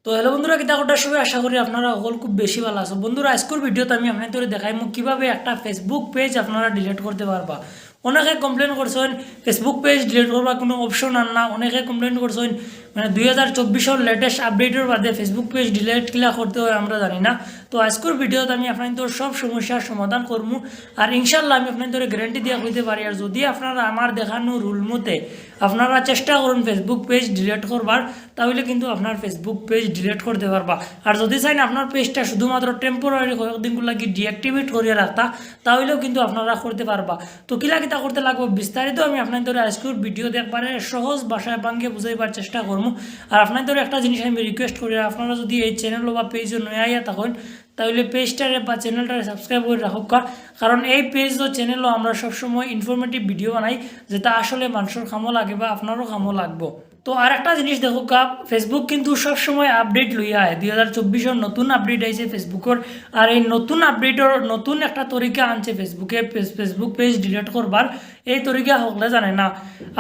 তো হ্যালো বন্ধুরা, কিতা করতে সবাই আশা করি আপনারা সকল খুব বেশি ভালো আছো। বন্ধুরা, আজকের ভিডিওতে আমি আপনাদের দেখাইমু কিভাবে একটা ফেসবুক পেজ আপনারা ডিলিট করতে পারবা। অনেকে কমপ্লেন করছেন ফেসবুক পেজ ডিলিট করবার কোনো অপশন আন না। অনেকে কমপ্লেন করছেন মানে 2024 লেটেস্ট আপডেটের বাদে ফেসবুক পেজ ডিলিট কিলা করতে হয় আমরা জানি না। তো আজকের ভিডিওতে আমি আপনাদের সব সমস্যার সমাধান করবো। আর ইনশাল্লাহ আমি আপনাদের গ্যারান্টি দিয়ে হইতে পারি। আর যদি আপনারা আমার দেখানো রুল মতে আপনারা চেষ্টা করুন ফেসবুক পেজ ডিলিট করবার, তাহলে কিন্তু আপনার ফেসবুক পেজ ডিলিট করতে পারবা। আর যদি চাইন আপনার পেজটা শুধুমাত্র টেম্পোরারি কয়েকদিন লাগি ডিঅ্যাক্টিভেট করিয়ে রাখতা, তাহলেও কিন্তু আপনারা করতে পারবা। তো কিলা কিতা করতে লাগবে বিস্তারিত আমি আপনাদের আজকের ভিডিও দেখবারে সহজ ভাষায় বাঙ্গে বুঝাইবার চেষ্টা করবো। আর আপনাদের একটা জিনিস আমি রিকোয়েস্ট করি, আপনারা যদি এই চ্যানেল বা পেজও নয়া আইয়া তখন তাহলে পেজটারে বা চ্যানেলটারে সাবস্ক্রাইব করে রাখুক। কারণ এই পেজ ও চ্যানেলও আমরা সবসময় ইনফরমেটিভ ভিডিও বানাই, যেটা আসলে মানুষের কামও লাগে বা আপনারও কামও লাগবো। তো আর একটা জিনিস দেখো ফেসবুক কিন্তু সবসময় আপডেট লইয়া আয়। 2024 নতুন আপডেট আইছে ফেসবুকের। আর এই নতুন আপডেটের নতুন একটা তরিকা আনছে ফেসবুকে ফেসবুক পেজ ডিলিট করবার। এই তরিকা হকলে জানে না,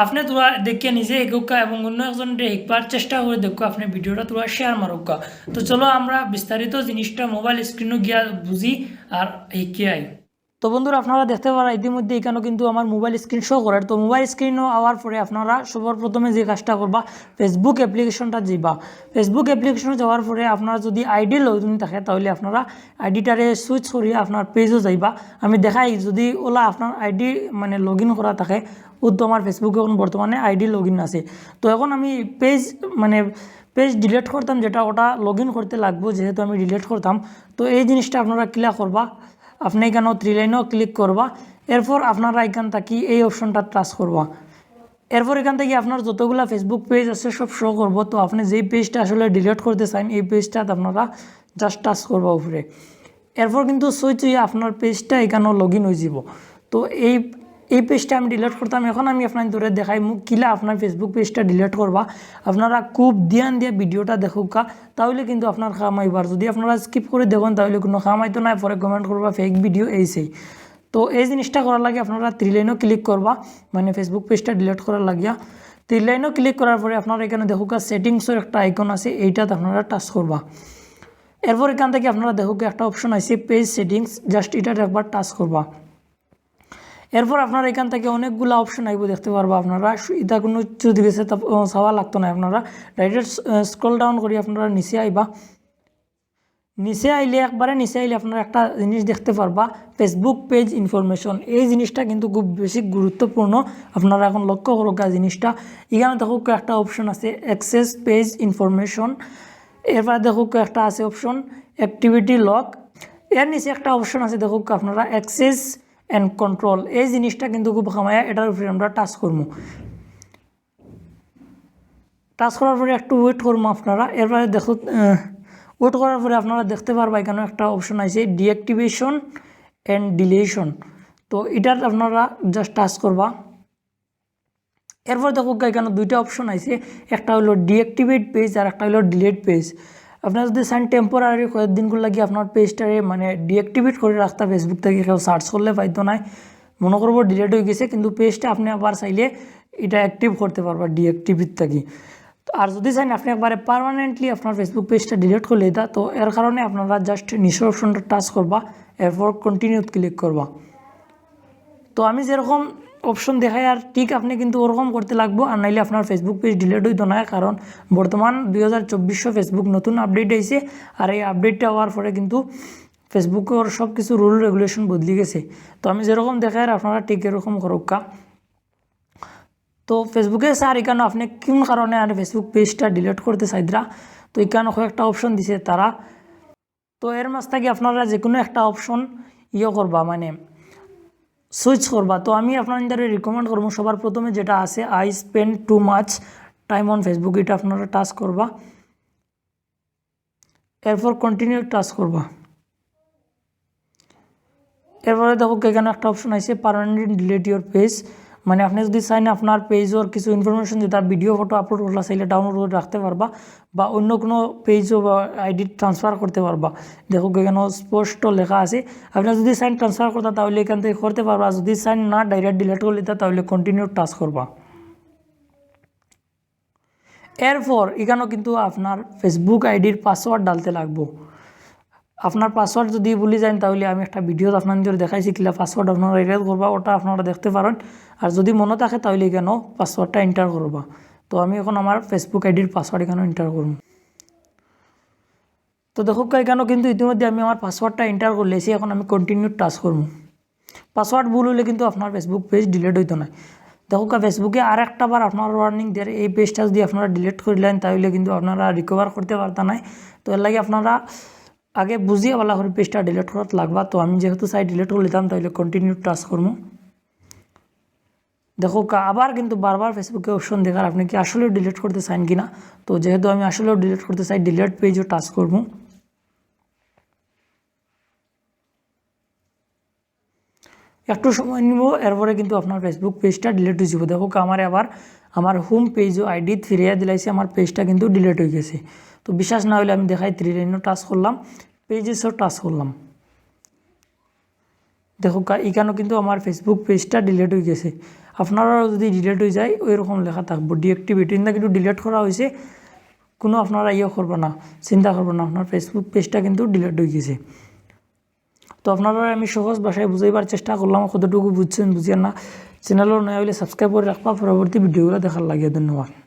আপনি তোরা দেখিয়ে নিজে এগোকা এবং অন্য একজন শিখবার চেষ্টা করে দেখো, আপনি ভিডিওটা তোরা শেয়ার মারুকা। তো চলো আমরা বিস্তারিত জিনিসটা মোবাইল স্ক্রিনও গিয়া বুঝি আর শিখে আই। তো বন্ধুরা, আপনারা দেখতে পারেন ইতিমধ্যে এখানে কিন্তু আমার মোবাইল স্ক্রিন শো করার। তো মোবাইল স্ক্রিনও আওয়ার পরে আপনারা সবার প্রথমে যে কাজটা করবা, ফেসবুক অ্যাপ্লিকেশনটা যাবা। ফেসবুক অ্যাপ্লিকেশনে যাওয়ার পরে আপনারা যদি আইডি লগইন থাকে তাহলে আপনারা আইডিটারে সুইচ করিয়ে আপনার পেজও যাইবা। আমি দেখাই যদি ওলা আপনার আইডি মানে লগ ইন করা থাকে, ও তো আমার ফেসবুকে এখন বর্তমানে আইডি লগ ইন আছে। তো এখন আমি পেজ ডিলিট করতাম, যেটা ওটা লগ ইন করতে লাগবো, যেহেতু আমি ডিলিট করতাম। তো এই জিনিসটা আপনারা ক্লিয়ার করবা। আপনি এখানেও থ্রি লাইনও ক্লিক করবা। এরপর আপনারা এখান থেকে এই অপশনটা টাচ করবা। এরপর এখান থেকে আপনার যতগুলো ফেসবুক পেজ আছে সব শো করবো। তো আপনি যেই পেজটা আসলে ডিলিট করতে চান এই পেজটা আপনারা জাস্ট টাচ করবা উপরে। এরপর কিন্তু সুইচ হয়ে আপনার পেজটা এখানেও লগ ইন হয়ে যাব। তো এই পেজটা আমি ডিলিট করতাম। এখন আমি আপনার ধরে দেখাই কিলা আপনার ফেসবুক পেজটা ডিলিট করবা। আপনারা খুব ধ্যান দিয়ে ভিডিওটা দেখুক, তাহলে কিন্তু আপনার কাম আইবার। যদি আপনারা স্কিপ করে দেখুন তাহলে কোনো কাম আইতো না, পরে কমেন্ট করবা ফেক ভিডিও এইসেই। তো এই জিনিসটা করার লাগে আপনারা থ্রি লাইনও ক্লিক করবা, মানে ফেসবুক পেজটা ডিলিট করার লাগিয়া থ্রি লাইনও ক্লিক করার পরে আপনারা এখানে দেখুক সেটিংসের একটা আইকন আছে, এইটাতে আপনারা টাচ করবা। এরপর এখান থেকে আপনারা দেখুক একটা অপশন আছে পেজ সেটিংস, জাস্ট এটা একবার টাচ করবা। এরপর আপনারা এখান থেকে অনেকগুলো অপশন আইব দেখতে পারবা। আপনারা এটা কোনো যদি গেছে চাওয়া লাগতো না, আপনারা ডাইরেক্ট স্ক্রল ডাউন করি আপনারা নিচে আইবা। নিচে আইলে একবারে নিচে আইলে আপনারা একটা জিনিস দেখতে পারবা ফেসবুক পেজ ইনফরমেশন। এই জিনিসটা কিন্তু খুব বেশি গুরুত্বপূর্ণ, আপনারা এখন লক্ষ্য করুক জিনিসটা। এখানে দেখুক একটা অপশন আছে অ্যাক্সেস পেজ ইনফরমেশন। এরপর দেখুক একটা আছে অপশন অ্যাক্টিভিটি লগ। এর নিচে একটা অপশন আছে দেখুক আপনারা অ্যাক্সেস অ্যান্ড কন্ট্রোল। এই জিনিসটা কিন্তু খুব খামায়া, এটার উপরে আমরা টাচ করবো। টাচ করার পরে একটু ওয়েট করবো আপনারা। এরপরে দেখুন ওয়েট করার পরে আপনারা দেখতে পারবা এখানে একটা অপশন আছে ডিঅ্যাক্টিভেশন অ্যান্ড ডিলিশন। তো এটার আপনারা জাস্ট টাচ করবা। এরপর দেখো এখানে দুইটা অপশন আছে, একটা হলো ডিঅ্যাক্টিভেট পেজ আর একটা হলো ডিলিট পেজ। আপনার যদি চান টেম্পোরারি কয়েকদিনগুলো লাগে আপনার পেজটারে মানে ডিঅ্যাক্টিভেট করে রাখতে, ফেসবুক থেকে কেউ সার্চ করলে পাইতো না, মনে করবো ডিলিট হয়ে গেছে, কিন্তু পেজটা আপনি আবার চাইলে এটা অ্যাক্টিভ করতে পারবা ডিঅ্যাক্টিভেট থেকে। আর যদি চান আপনি একবারে পারমানেন্টলি আপনার ফেসবুক পেজটা ডিলিট করলে দিতা, তো এর কারণে আপনারা জাস্ট নিচের অপশনটা টাচ করবা, এরপর কন্টিনিউত ক্লিক করবা। তো আমি যেরকম অপশন দেখাই আর ঠিক আপনি কিন্তু ওরকম করতে লাগবো, আর নাইলে আপনার ফেসবুক পেজ ডিলিট হইতো না। কারণ বর্তমান 2024 ফেসবুক নতুন আপডেট আইছে, আর এই আপডেটটা হওয়ার পরে কিন্তু ফেসবুকের সব কিছু রুল রেগুলেশন বদলে গেছে। তো আমি যেরকম দেখাই আপনারা ঠিক এরকম করুকা। তো ফেসবুকে স্যার এখানে আপনি কোন কারণে আর ফেসবুক পেজটা ডিলিট করতে চাইদরা, তো এখানে কয়েকটা অপশন দিছে তারা। তো এর মাঝ থেকে আপনারা যে কোনো একটা অপশন করবা, মানে সুইচ করবা। তো আমি আপনাদের রিকমেন্ড করবো সবার প্রথমে যেটা আছে I spend too much time on Facebook, এটা আপনারা টাচ করবা। এরপর কন্টিনিউ টাচ করবা। এরপরে দেখো এখানে একটা অপশন আছে পার্মানেন্ট ডিলিট ইউর পেজ, মানে আপনি যদি চাইন আপনার পেজের কিছু ইনফরমেশন যেটা ভিডিও ফটো আপলোড করলা চাইলে ডাউনলোড করে রাখতে পারবা, বা অন্য কোনো পেজও বা আইডি ট্রান্সফার করতে পারবা। দেখো এখানে স্পষ্ট লেখা আছে, আপনার যদি চাইন ট্রান্সফার করতে তাহলে এখান থেকে করতে পারবা, যদি চাইন না ডাইরেক্ট ডিলিট করে নিতে তাহলে কন্টিনিউ টাচ করবা। এরপর এখানেও কিন্তু আপনার ফেসবুক আইডির পাসওয়ার্ড ডালতে লাগবো। আপনার পাসওয়ার্ড যদি ভুলে যান তাহলে আমি একটা ভিডিও আপনাদের দেখাইছি কিলা পাসওয়ার্ড আপনারা রিড করবা, ওটা আপনারা দেখতে পারেন। আর যদি মনে থাকে তাহলে এখানেও পাসওয়ার্ডটা এন্টার করবা। তো আমি এখন আমার ফেসবুক আইডির পাসওয়ার্ড এখানেও এন্টার করব। তো দেখো এখানেও কিন্তু ইতিমধ্যে আমি আমার পাসওয়ার্ডটা এন্টার করে লেছি। এখন আমি কন্টিনিউ টাচ করব। পাসওয়ার্ড ভুল হলে কিন্তু আপনার ফেসবুক পেজ ডিলিট হইতো না। দেখো ফেসবুকে আর একটা বার আপনার ওয়ার্নিং দেয়, এই পেজটা যদি আপনারা ডিলিট করিলেন তাহলে কিন্তু আপনারা রিকভার করতে পারতেন না। তো এর লাগে আপনারা আগে বুঝিয়ে বলা করে পেজটা ডিলিট করার লাগবা। তো আমি যেহেতু চাই ডিলিট করে নিতাম তাহলে কন্টিনিউ টাচ করবো। দেখো আবার কিন্তু বারবার ফেসবুকে অপশন দেখার আপনি কি আসলেও ডিলিট করতে চান কিনা। তো যেহেতু আমি আসলেও ডিলিট করতে চাই, ডিলিট পেজও টাচ করবো। একটু সময় নিব, এরপরে কিন্তু আপনার ফেসবুক পেজটা ডিলিট হয়ে যাব। দেখো আমার আবার আমার হোম পেজও আইডি ফিরিয়ে দিলাইছে, আমার পেজটা কিন্তু ডিলিট হয়ে গেছে। তো বিশ্বাস না হলে আমি দেখাই, থ্রি লাইনও টাচ করলাম, পেজেসও টাচ করলাম। দেখো এখানেও কিন্তু আমার ফেসবুক পেজটা ডিলিট হয়ে গেছে। আপনারাও যদি ডিলিট হয়ে যায় ওই রকম লেখা থাকবো ডিঅ্যাক্টিভেট, কিন্তু ডিলিট করা হয়েছে, কোনো আপনারা করবো না, চিন্তা করবো না, আপনার ফেসবুক পেজটা কিন্তু ডিলিট হয়ে গেছে। তো আপনারা আমি সহজ ভাষায় বুঝাইবার চেষ্টা করলাম, কতটুকু বুঝছেন বুঝিয়ে না। চ্যানেলও নয় হলে সাবস্ক্রাইব করে রাখবা পরবর্তী ভিডিওগুলো দেখার লাগে। ধন্যবাদ।